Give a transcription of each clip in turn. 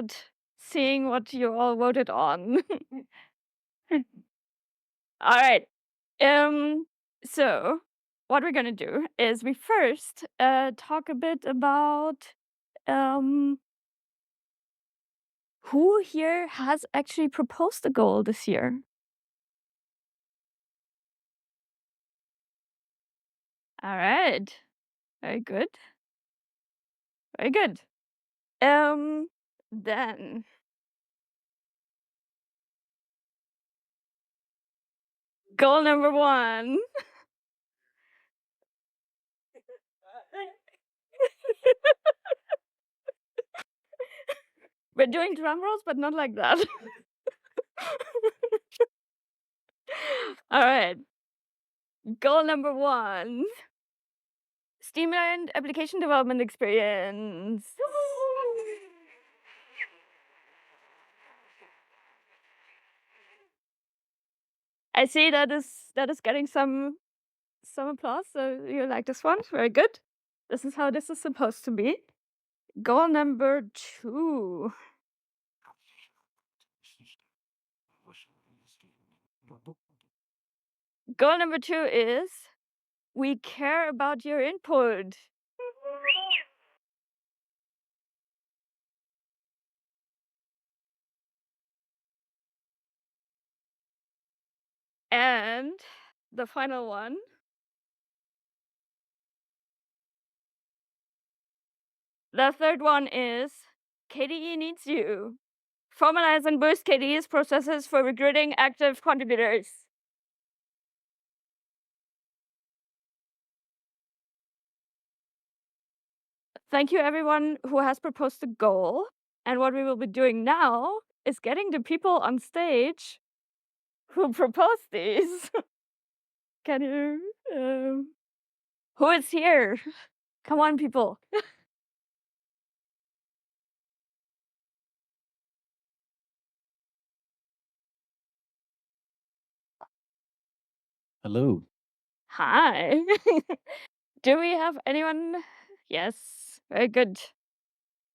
without seeing what you all voted on. All right. So what we're gonna do is we first talk a bit about who here has actually proposed a goal this year. All right. Very good. Very good. Then goal number 1. We're doing drum rolls, but not like that. All right. Goal number 1. Streamlined application development experience. I see that is getting some applause. So you like this one? Very good. This is how this is supposed to be. Goal number 2. Goal number 2 is we care about your input. And the final one. The third one is KDE needs you. Formalize and boost KDE's processes for recruiting active contributors. Thank you everyone who has proposed a goal. And what we will be doing now is getting the people on stage who proposed these. Can you? Who is here? Come on, people. Hello. Hi. Do we have anyone? Yes, very good.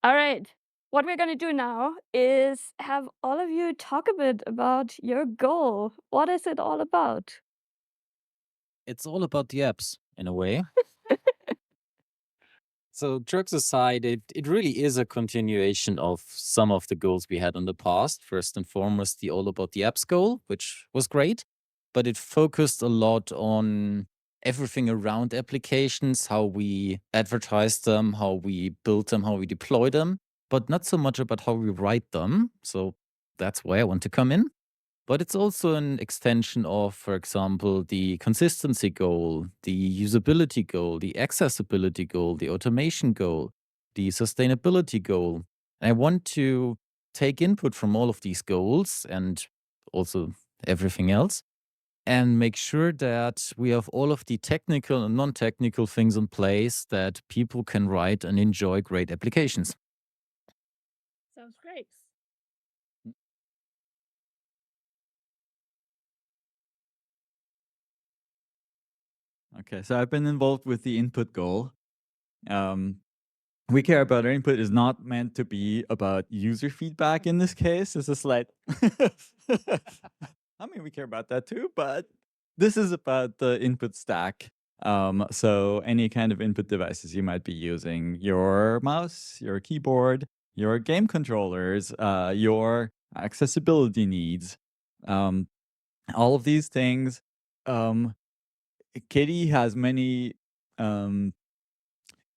All right. What we're going to do now is have all of you talk a bit about your goal. What is it all about? It's all about the apps, in a way. So, jokes aside, it really is a continuation of some of the goals we had in the past. First and foremost, the All About the Apps goal, which was great, but it focused a lot on everything around applications, how we advertise them, how we build them, how we deploy them, but not so much about how we write them. So, that's where I want to come in. But it's also an extension of, for example, the consistency goal, the usability goal, the accessibility goal, the automation goal, the sustainability goal. I want to take input from all of these goals and also everything else and make sure that we have all of the technical and non technical things in place that people can write and enjoy great applications. Sounds great. Okay, so I've been involved with the input goal. We care about our input is not meant to be about user feedback in this case. It's a slight. I mean, we care about that too, but this is about the input stack. So any kind of input devices you might be using, your mouse, your keyboard, your game controllers, your accessibility needs, all of these things. KDE has many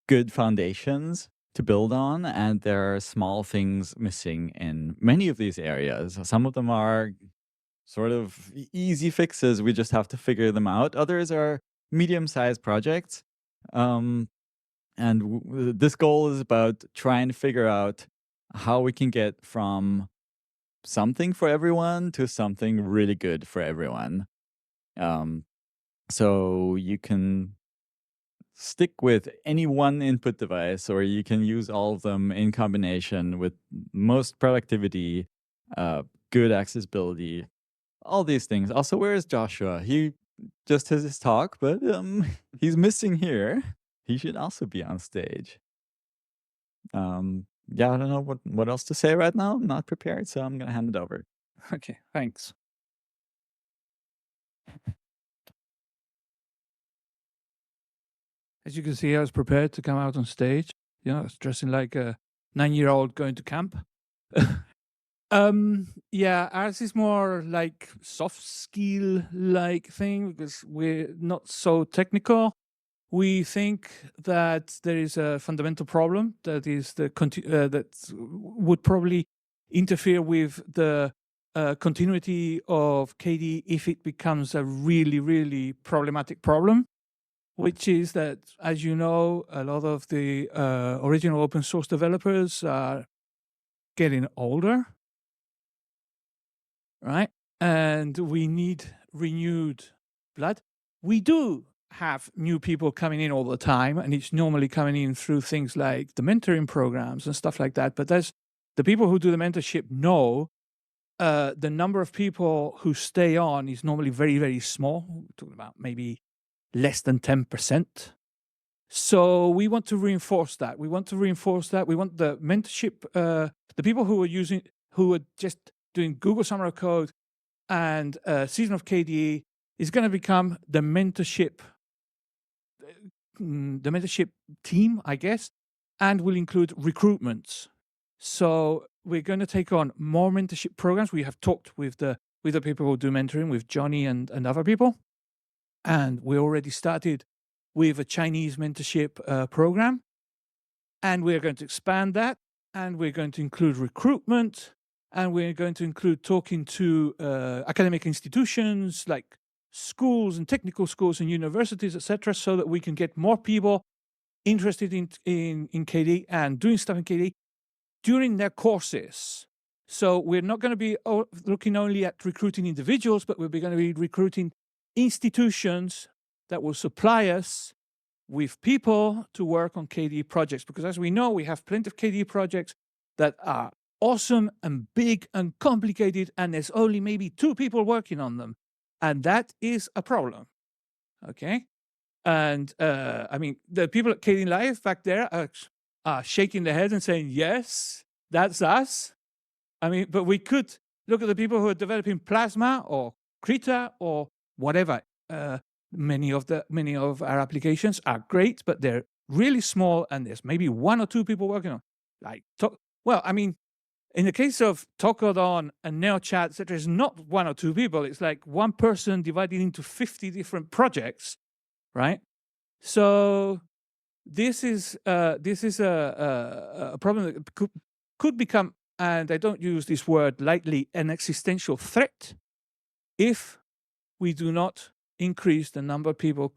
good foundations to build on, and there are small things missing in many of these areas. Some of them are sort of easy fixes. We just have to figure them out. Others are medium-sized projects. This goal is about trying to figure out how we can get from something for everyone to something really good for everyone. So you can stick with any one input device, or you can use all of them in combination with most productivity, good accessibility, all these things. Also, where is Joshua? He just has his talk, but he's missing here. He should also be on stage. yeah, I don't know what else to say right now. I'm not prepared, so I'm gonna hand it over. Okay, thanks. As you can see, I was prepared to come out on stage. You know, I was dressing like a 9-year-old going to camp. Yeah, ours is more like soft skill like thing because we're not so technical. We think that there is a fundamental problem that is that would probably interfere with the continuity of KDE if it becomes a really, really problematic problem, which is that, as you know, a lot of the original open source developers are getting older, right? And we need renewed blood. We do have new people coming in all the time, and it's normally coming in through things like the mentoring programs and stuff like that. But there's the people who do the mentorship know the number of people who stay on is normally very, very small. We're talking about maybe less than 10%. So we want to reinforce that. We want the mentorship, the people who are just doing Google Summer of Code and Season of KDE is going to become the mentorship team, I guess, and will include recruitments. So we're going to take on more mentorship programs. We have talked with the people who do mentoring, with Johnny and other people, and we already started with a Chinese mentorship program, and we're going to expand that, and we're going to include recruitment, and we're going to include talking to academic institutions like schools and technical schools and universities, etc., so that we can get more people interested in KDE and doing stuff in KDE during their courses. So we're not going to be looking only at recruiting individuals, but we're going to be recruiting institutions that will supply us with people to work on KDE projects. Because as we know, we have plenty of KDE projects that are awesome and big and complicated, and there's only maybe 2 people working on them. And that is a problem. Okay? And I mean, the people at KDE Live back there are shaking their head and saying, yes, that's us. I mean, but we could look at the people who are developing Plasma or Krita or whatever. Many of our applications are great, but they're really small, and there's maybe 1 or 2 people working on. Well, I mean, in the case of Tocodon and NeoChat, etc., it's not 1 or 2 people. It's like 1 person divided into 50 different projects, right? So this is a problem that could become, and I don't use this word lightly, an existential threat if we do not increase the number of people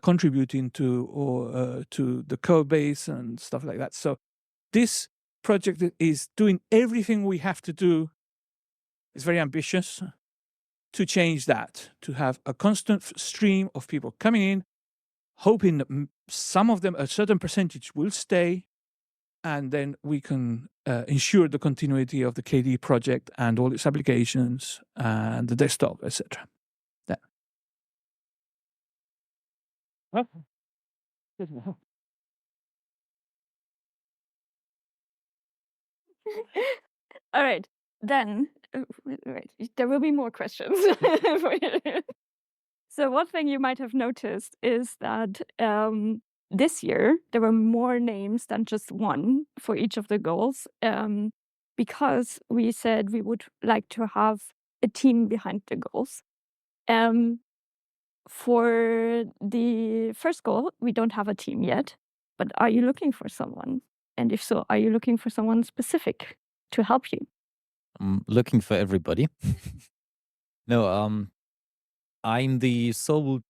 contributing to the code base and stuff like that. So this project is doing everything we have to do. It's very ambitious to change that, to have a constant stream of people coming in, hoping that some of them, a certain percentage, will stay, and then we can ensure the continuity of the KDE project and all its applications and the desktop, etc. All right, then wait, there will be more questions. For you. So one thing you might have noticed is that this year there were more names than just 1 for each of the goals, because we said we would like to have a team behind the goals. For the first goal, we don't have a team yet, but are you looking for someone? And if so, are you looking for someone specific to help you? I'm looking for everybody. No, I'm the sole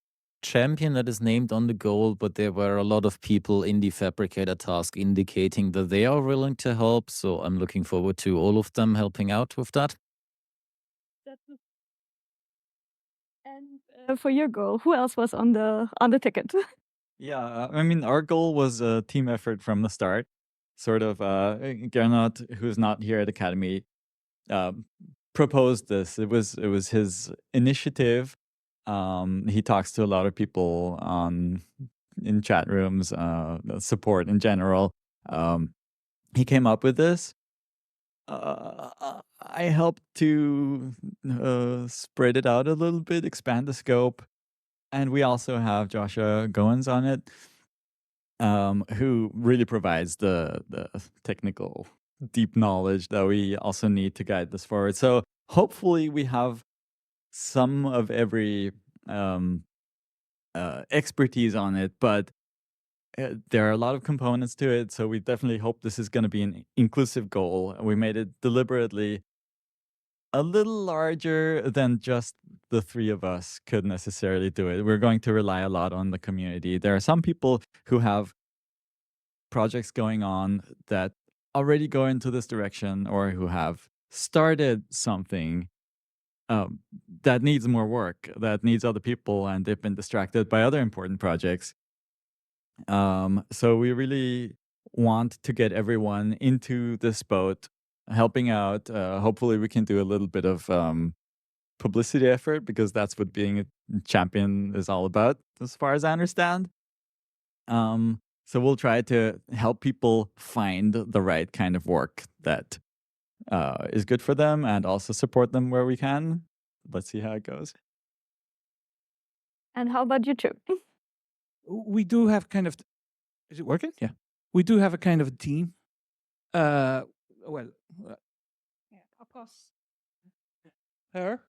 champion that is named on the goal, but there were a lot of people in the Fabricator task indicating that they are willing to help. So I'm looking forward to all of them helping out with that. And for your goal, who else was on the ticket? Yeah, I mean, our goal was a team effort from the start. Sort of, Gernot, who's not here at Academy, proposed this. It was his initiative. He talks to a lot of people in chat rooms, support in general. he came up with this. I helped to spread it out a little bit, expand the scope, and we also have Joshua Goins on it, who really provides the technical deep knowledge that we also need to guide this forward. So hopefully we have some of every expertise on it, but there are a lot of components to it. So we definitely hope this is going to be an inclusive goal. We made it deliberately a little larger than just the three of us could necessarily do it. We're going to rely a lot on the community. There are some people who have projects going on that already go into this direction, or who have started something that needs more work, that needs other people, and they've been distracted by other important projects. So we really want to get everyone into this boat, helping out. Hopefully we can do a little bit of publicity effort, because that's what being a champion is all about, as far as I understand. So we'll try to help people find the right kind of work that is good for them, and also support them where we can. Let's see how it goes. And how about you two? We do have kind of. Is it working? Yeah. We do have a kind of a team. Well, Yeah, of course. her.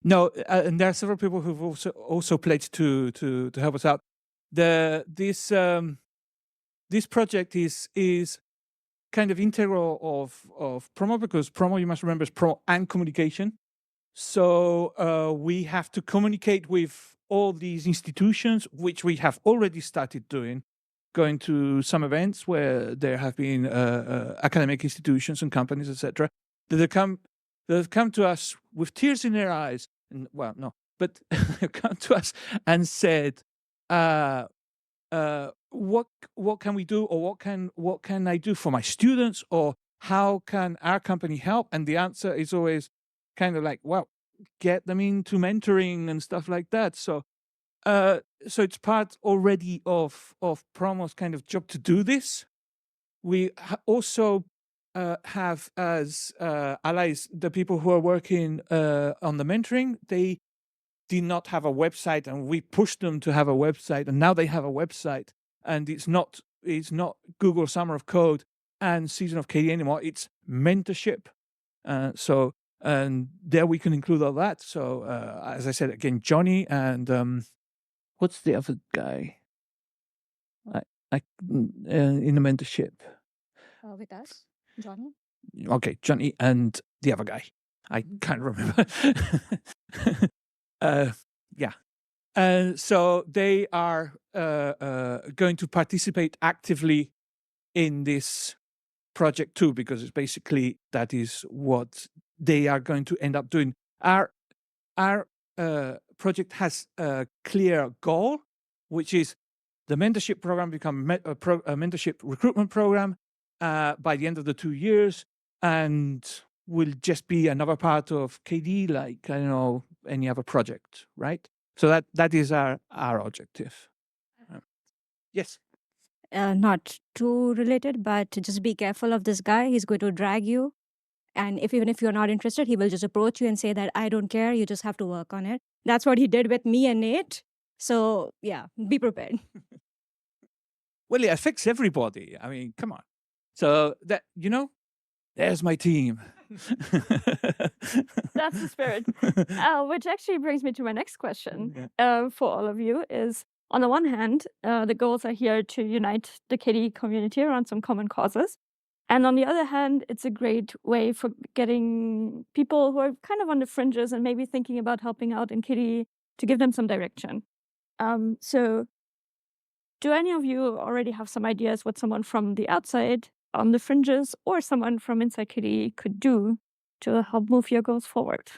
No, and there are several people who've also pledged to help us out. This project is kind of integral of Promo, because Promo, you must remember, is Promo and communication. So we have to communicate with all these institutions, which we have already started doing, going to some events where there have been academic institutions and companies, etc., that have come to us with tears in their eyes, and well, no, but come to us and said, what can we do, or what can I do for my students, or how can our company help? And the answer is always kind of like, well, get them into mentoring and stuff like that. So it's part already of Promo's kind of job to do this. We also have as allies the people who are working on the mentoring. They did not have a website, and we pushed them to have a website, and now they have a website. And it's not Google Summer of Code and Season of KDE anymore. It's mentorship. So and there we can include all that. So as I said again, Johnny and what's the other guy? In the mentorship. With us, Johnny. Okay, Johnny and the other guy. I can't remember. Yeah. So they are going to participate actively in this project too, because it's basically that is what they are going to end up doing. Our project has a clear goal, which is the mentorship program become a mentorship recruitment program by the end of the 2 years, and will just be another part of KDE, like, I don't know, any other project, right? So that is our objective. Yes. Not too related, but just be careful of this guy. He's going to drag you. And even if you're not interested, he will just approach you and say that, I don't care, you just have to work on it. That's what he did with me and Nate. So yeah, be prepared. Well, it affects everybody. I mean, come on. So that, there's my team. That's the spirit. Which actually brings me to my next question for all of you is, on the one hand, the goals are here to unite the KDE community around some common causes. And on the other hand, it's a great way for getting people who are kind of on the fringes and maybe thinking about helping out in KDE to give them some direction. So do any of you already have some ideas what someone from the outside on the fringes or someone from inside KDE could do to help move your goals forward?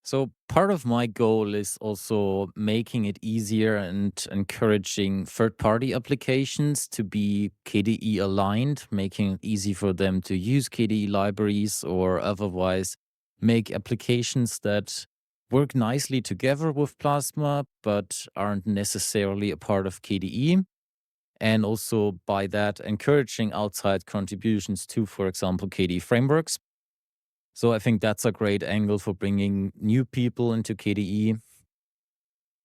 So part of my goal is also making it easier and encouraging third-party applications to be KDE aligned, making it easy for them to use KDE libraries, or otherwise make applications that work nicely together with Plasma, but aren't necessarily a part of KDE. And also by that, encouraging outside contributions to, for example, KDE frameworks. So I think that's a great angle for bringing new people into KDE,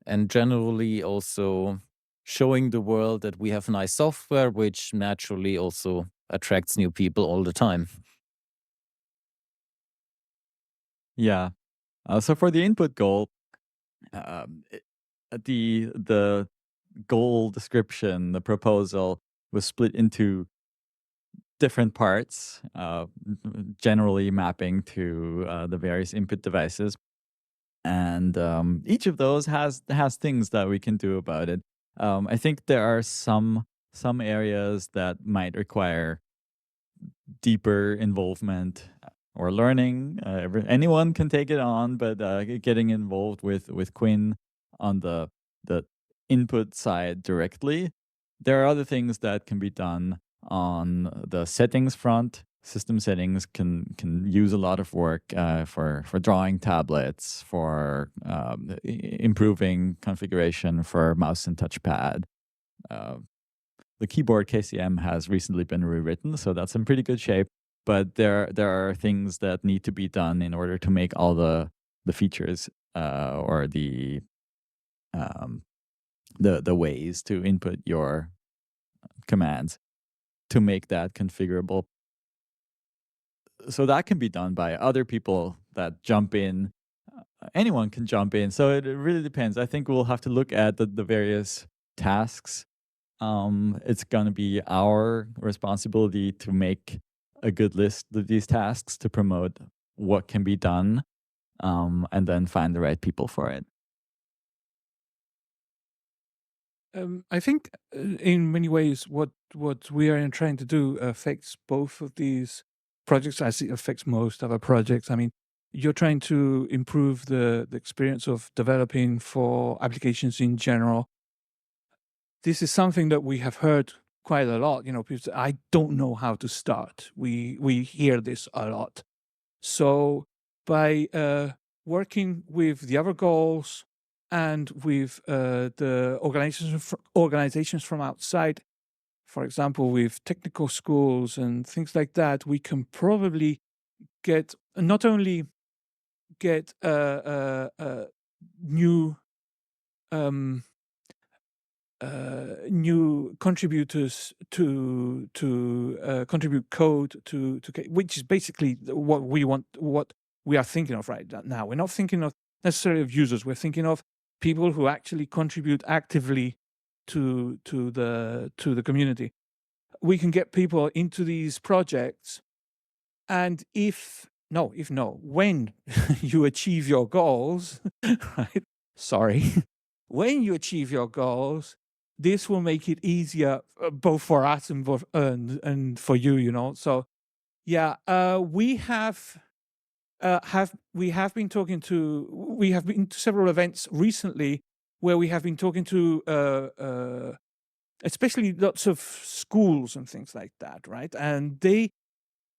and generally also showing the world that we have nice software, which naturally also attracts new people all the time. Yeah. So for the input goal, the goal description, the proposal was split into different parts, generally mapping to the various input devices. And each of those has things that we can do about it. I think there are some areas that might require deeper involvement or learning. Anyone can take it on, but getting involved with Quinn on the input side directly. There are other things that can be done on the settings front. System settings can use a lot of work for drawing tablets, for improving configuration for mouse and touchpad. The keyboard KCM has recently been rewritten, so that's in pretty good shape. But there are things that need to be done in order to make all the features or the ways to input your commands to make that configurable. So that can be done by other people that jump in. Anyone can jump in. So it really depends. I think we'll have to look at the various tasks. It's going to be our responsibility to make a good list of these tasks to promote what can be done, and then find the right people for it. I think in many ways what we are trying to do affects both of these projects, as it affects most other projects. I mean, you're trying to improve the experience of developing for applications in general. This is something that we have heard quite a lot. People say, I don't know how to start. We hear this a lot. So by working with the other goals and with the organizations from outside, for example, with technical schools and things like that, we can probably get not only get new new contributors to contribute code to which is basically what we want, what we are thinking of right now. We're not thinking of necessarily of users. We're thinking of people who actually contribute actively to the community. We can get people into these projects, and when you achieve your goals, right? Sorry. When you achieve your goals, this will make it easier both for us and for you. So, yeah, we have been talking to. We have been to several events recently where we have been talking to, especially lots of schools and things like that, right? And they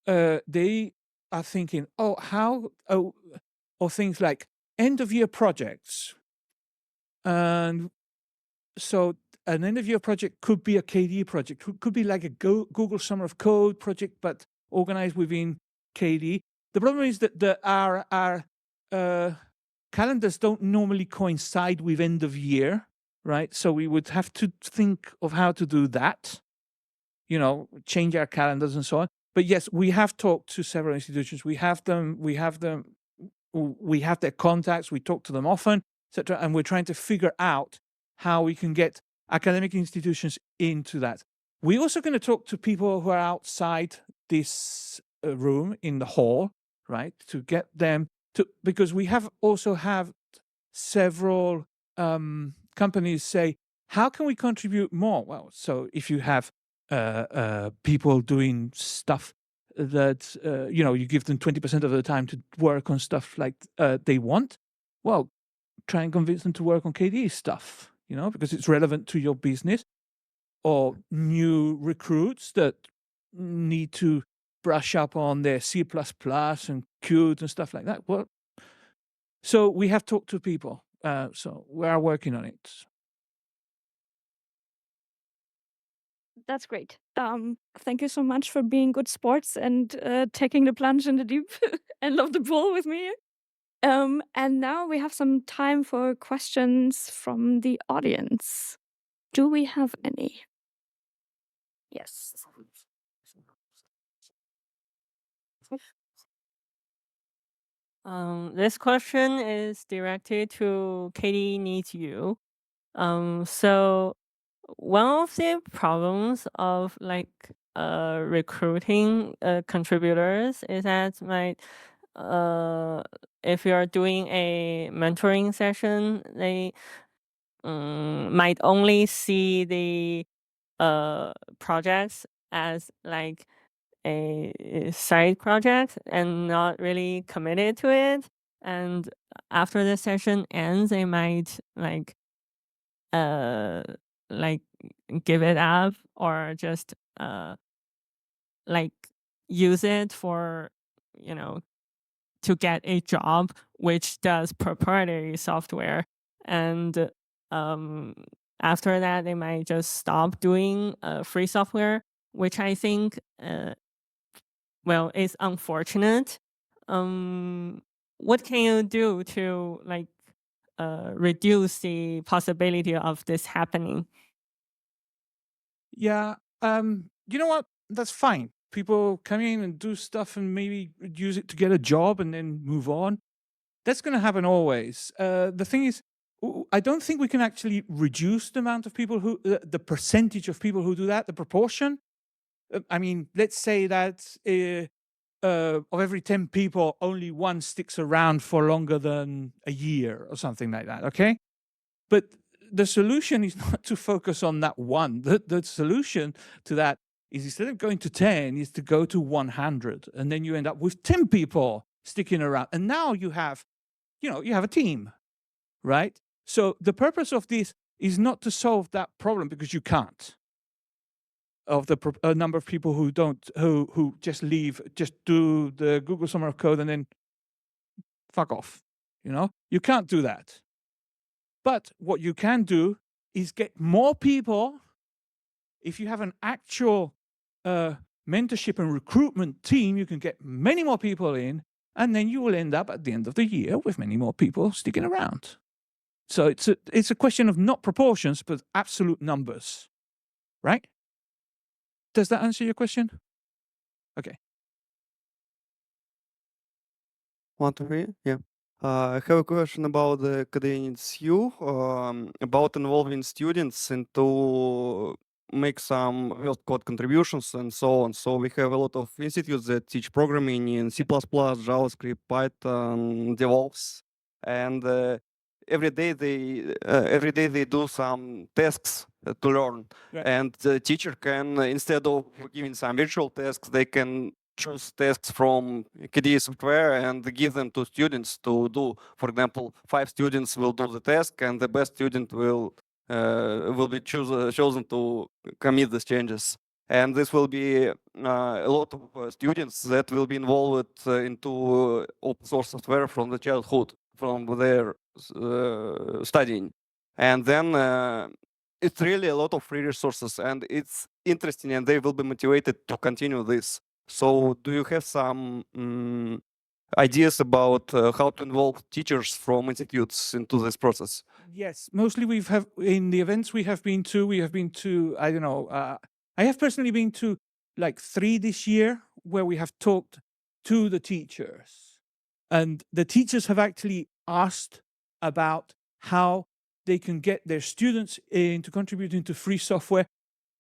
are thinking, or things like end of year projects, and so an end of year project could be a KDE project, could be like a Google Summer of Code project, but organized within KDE. The problem is that our calendars don't normally coincide with end of year, right? So we would have to think of how to do that, change our calendars and so on. But yes, we have talked to several institutions. We have their contacts. We talk to them often, etc. And we're trying to figure out how we can get academic institutions into that. We're also going to talk to people who are outside this room in the hall, right? To get them to, because we have several companies say, how can we contribute more? Well, so if you have people doing stuff that you give them 20% of the time to work on stuff like they want, well, try and convince them to work on KDE stuff, because it's relevant to your business. Or new recruits that need to brush up on their C++ and Qt and stuff like that. Well, So we have talked to people. So we are working on it. That's great. Thank you so much for being good sports and taking the plunge in the deep end of the pool with me. And now we have some time for questions from the audience. Do we have any? Yes. This question is directed to KDE Needs You. So one of the problems of like recruiting contributors is that if you're doing a mentoring session, they might only see the projects as like a side project and not really committed to it. And after the session ends, they might like give it up or just like use it for, you know, to get a job which does proprietary software. And after that, they might just stop doing free software, which I think well, it's unfortunate. What can you do to like reduce the possibility of this happening? Yeah. You know what? That's fine. People come in and do stuff and maybe use it to get a job and then move on. That's going to happen always. The thing is, I don't think we can actually reduce the amount of people who, the percentage of people who do that, the proportion. I mean, let's say that of every 10 people, only one sticks around for longer than a year or something like that, okay? But the solution is not to focus on that one. The solution to that is, instead of going to 10, is to go to 100. And then you end up with 10 people sticking around. And now you have, you have a team, right? So the purpose of this is not to solve that problem, because you can't, of the number of people who just leave, just do the Google Summer of Code and then fuck off. You can't do that. But what you can do is get more people. If you have an actual mentorship and recruitment team, you can get many more people in, and then you will end up at the end of the year with many more people sticking around. So it's a question of not proportions, but absolute numbers, right? Does that answer your question? Okay. Want to hear? Yeah. I have a question about the KDE Needs You, about involving students into make some real code contributions and so on. So we have a lot of institutes that teach programming in C++, JavaScript, Python, DevOps, and every day they do some tasks to learn. Right. And the teacher can, instead of giving some virtual tasks, they can choose tasks from KDE software and give them to students to do. For example, 5 students will do the task, and the best student will be chosen to commit these changes. And this will be a lot of students that will be involved into open source software from the childhood, from their studying. And then it's really a lot of free resources, and it's interesting, and they will be motivated to continue this. So do you have some ideas about how to involve teachers from institutes into this process? Yes, mostly in the events we have been to, I don't know, I have personally been to like 3 this year, where we have talked to the teachers, and the teachers have actually asked about how they can get their students into contributing to free software,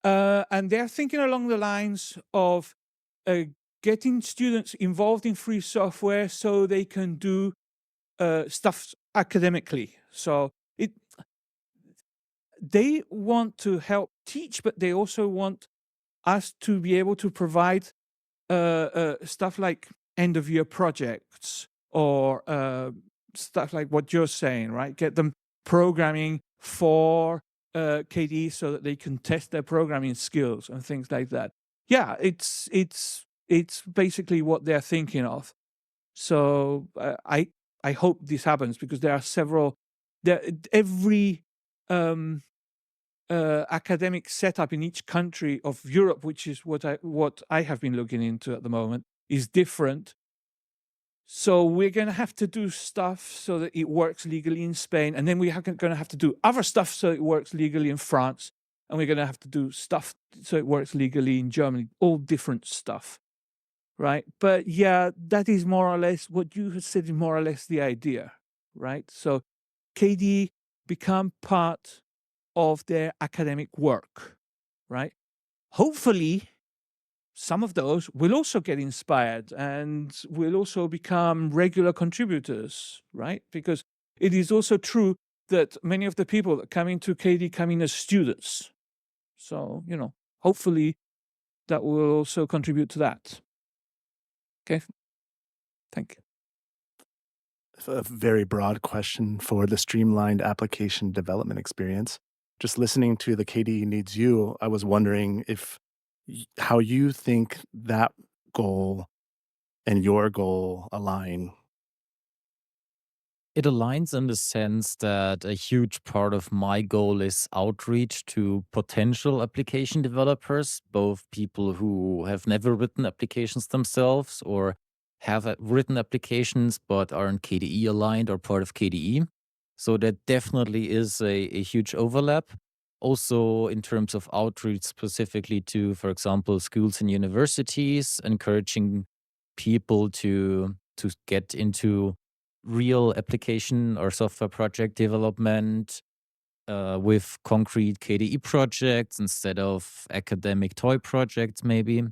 and they're thinking along the lines of getting students involved in free software so they can do stuff academically. So they want to help teach, but they also want us to be able to provide stuff like end-of-year projects, or stuff like what you're saying, right? Get them programming for KDE so that they can test their programming skills and things like that. Yeah, it's basically what they're thinking of. So I hope this happens, because there are several. Every academic setup in each country of Europe, which is what I have been looking into at the moment, is different. So we're going to have to do stuff so that it works legally in Spain, and then we're going to have to do other stuff so it works legally in France, and we're going to have to do stuff so it works legally in Germany. All different stuff, right? But yeah, that is more or less what you have said. Is more or less the idea, right? So KDE become part of their academic work, right? Hopefully, some of those will also get inspired and will also become regular contributors, right? Because it is also true that many of the people that come into KDE come in as students. So, hopefully that will also contribute to that. Okay. Thank you. A very broad question for the streamlined application development experience. Just listening to the KDE Needs You, I was wondering how you think that goal and your goal align. It aligns in the sense that a huge part of my goal is outreach to potential application developers, both people who have never written applications themselves or have written applications but aren't KDE aligned or part of KDE. So that definitely is a huge overlap. Also, in terms of outreach specifically to, for example, schools and universities, encouraging people to get into real application or software project development with concrete KDE projects instead of academic toy projects, maybe.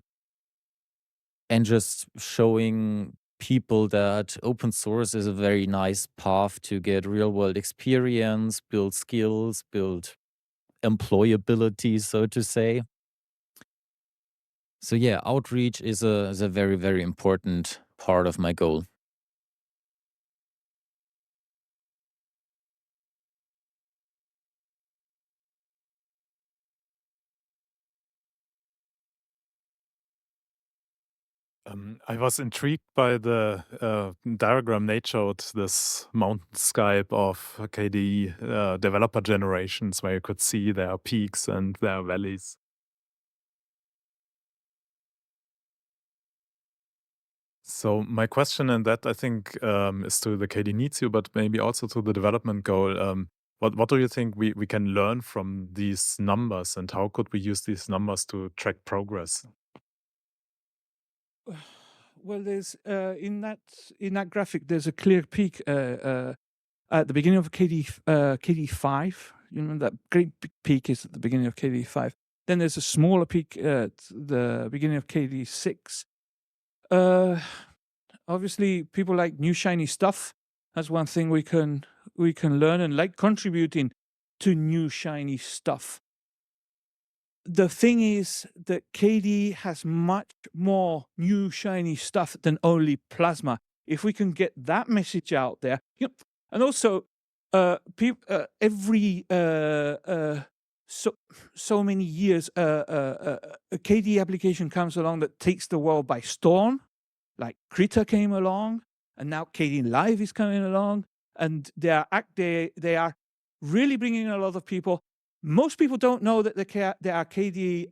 And just showing people that open source is a very nice path to get real world experience, build skills, build employability, so to say. So yeah, outreach is a very, very important part of my goal. I was intrigued by the diagram Nate showed, this mountainscape of KDE developer generations, where you could see their peaks and their valleys. So my question in that, I think, is to the KDE Needs You, but maybe also to the development goal. What do you think we can learn from these numbers, and how could we use these numbers to track progress? Well, there's in that graphic, there's a clear peak at the beginning of KDE 5. You know, that great big peak is at the beginning of KDE 5. Then there's a smaller peak at the beginning of KDE 6. Obviously, people like new shiny stuff. That's one thing we can learn, and like contributing to new shiny stuff. The thing is that KDE has much more new shiny stuff than only Plasma. If we can get that message out there, and also every so many years, a KDE application comes along that takes the world by storm. Like Krita came along, and now KDE Live is coming along, and they are really bringing a lot of people. Most people don't know that there are KDE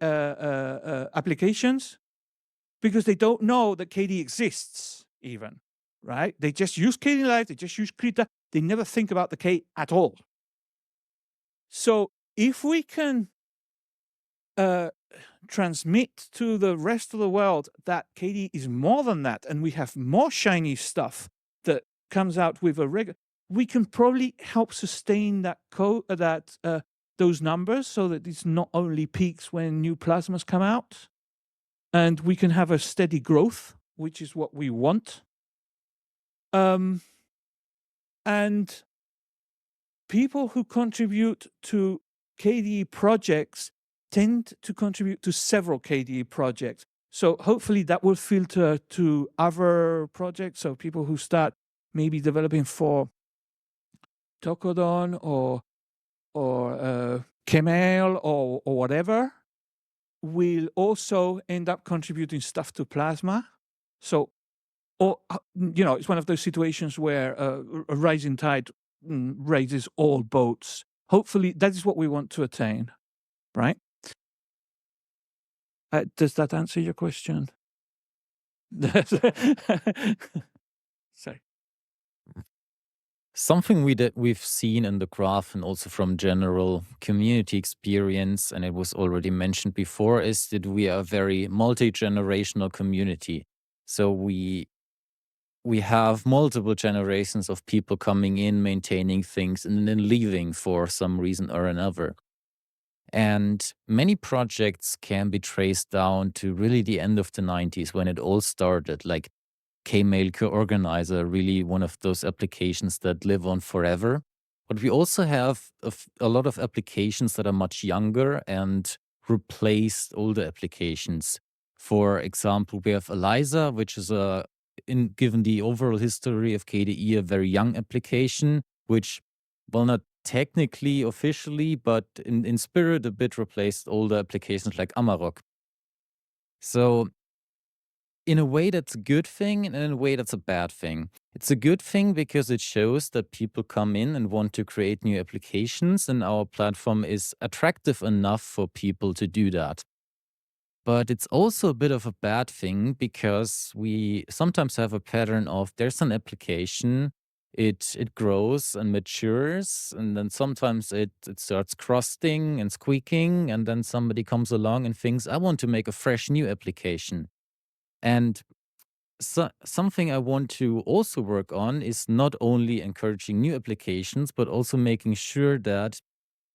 applications, because they don't know that KDE exists even, right? They just use KDE Live, they just use Krita, they never think about the K at all. So if we can transmit to the rest of the world that KDE is more than that, and we have more shiny stuff that comes out with a regular, we can probably help sustain that those numbers, so that it's not only peaks when new plasmas come out, and we can have a steady growth, which is what we want. And people who contribute to KDE projects tend to contribute to several KDE projects. So hopefully that will filter to other projects. So people who start maybe developing for Tocodon or Kml or whatever, will also end up contributing stuff to Plasma. So Or, it's one of those situations where a rising tide raises all boats. Hopefully, that is what we want to attain, right? Does that answer your question? Sorry. Something we've seen in the graph and also from general community experience, and it was already mentioned before, is that we are a very multi-generational community. So we have multiple generations of people coming in, maintaining things, and then leaving for some reason or another. And many projects can be traced down to really the end of the 90s when it all started, like Kmail Co-Organizer, really one of those applications that live on forever. But we also have a lot of applications that are much younger and replaced older applications. For example, we have Eliza, which is given the overall history of KDE, a very young application, which, well, not technically, officially, but in spirit, a bit replaced older applications like Amarok. So in a way, that's a good thing, and in a way, that's a bad thing. It's a good thing because it shows that people come in and want to create new applications, and our platform is attractive enough for people to do that. But it's also a bit of a bad thing because we sometimes have a pattern of there's an application, it grows and matures, and then sometimes it starts crusting and squeaking, and then somebody comes along and thinks, I want to make a fresh new application. And something I want to also work on is not only encouraging new applications, but also making sure that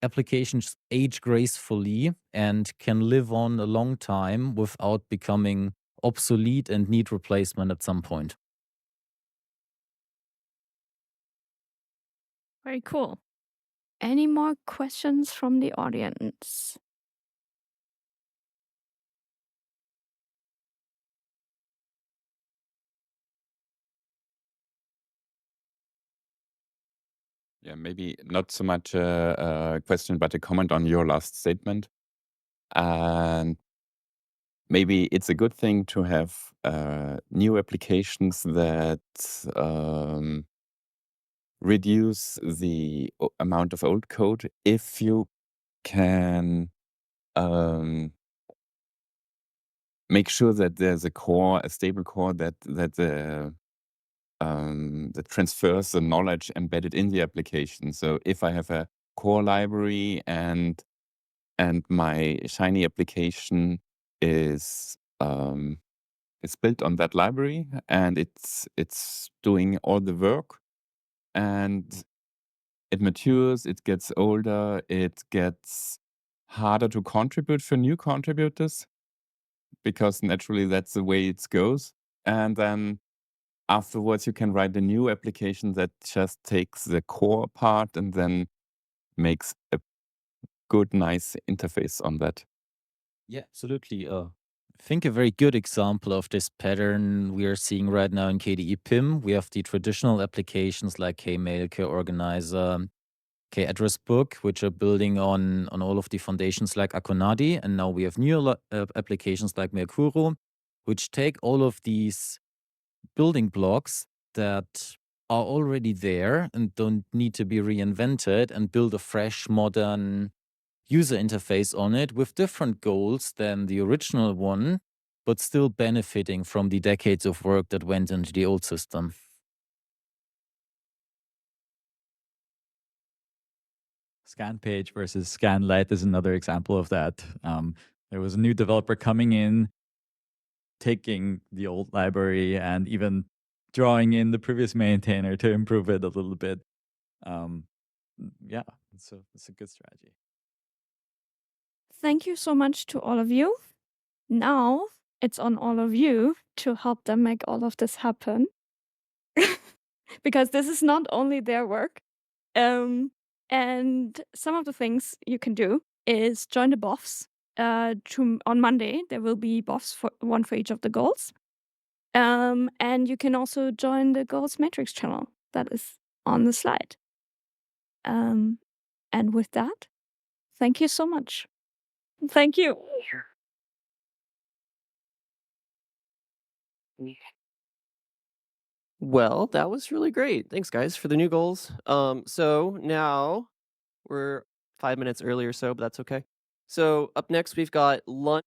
applications age gracefully and can live on a long time without becoming obsolete and need replacement at some point. Very cool. Any more questions from the audience? Yeah, maybe not so much a question, but a comment on your last statement. And maybe it's a good thing to have new applications that reduce the amount of old code if you can make sure that there's a core, a stable core that transfers the knowledge embedded in the application. So if I have a core library and my Shiny application is built on that library and it's doing all the work, and it matures, it gets older, it gets harder to contribute for new contributors because naturally that's the way it goes. And then afterwards, you can write a new application that just takes the core part and then makes a good, nice interface on that. Yeah, absolutely. I think a very good example of this pattern we are seeing right now in KDE PIM, we have the traditional applications like Kmail, Organizer, Address Book, which are building on all of the foundations like Akonadi. And now we have new applications like Mercuro, which take all of these building blocks that are already there and don't need to be reinvented and build a fresh, modern user interface on it with different goals than the original one, but still benefiting from the decades of work that went into the old system. Scan page versus scan light is another example of that. There was a new developer coming in, taking the old library and even drawing in the previous maintainer to improve it a little bit. Yeah, it's a good strategy. Thank you so much to all of you. Now it's on all of you to help them make all of this happen. Because this is not only their work. And some of the things you can do is join the BOFs. On Monday, there will be BOFs, one for each of the goals. And you can also join the Goals Matrix channel that is on the slide. And with that, thank you so much. Thank you. Well, that was really great. Thanks, guys, for the new goals. So now we're 5 minutes early or so, but that's okay. So up next, we've got lunch.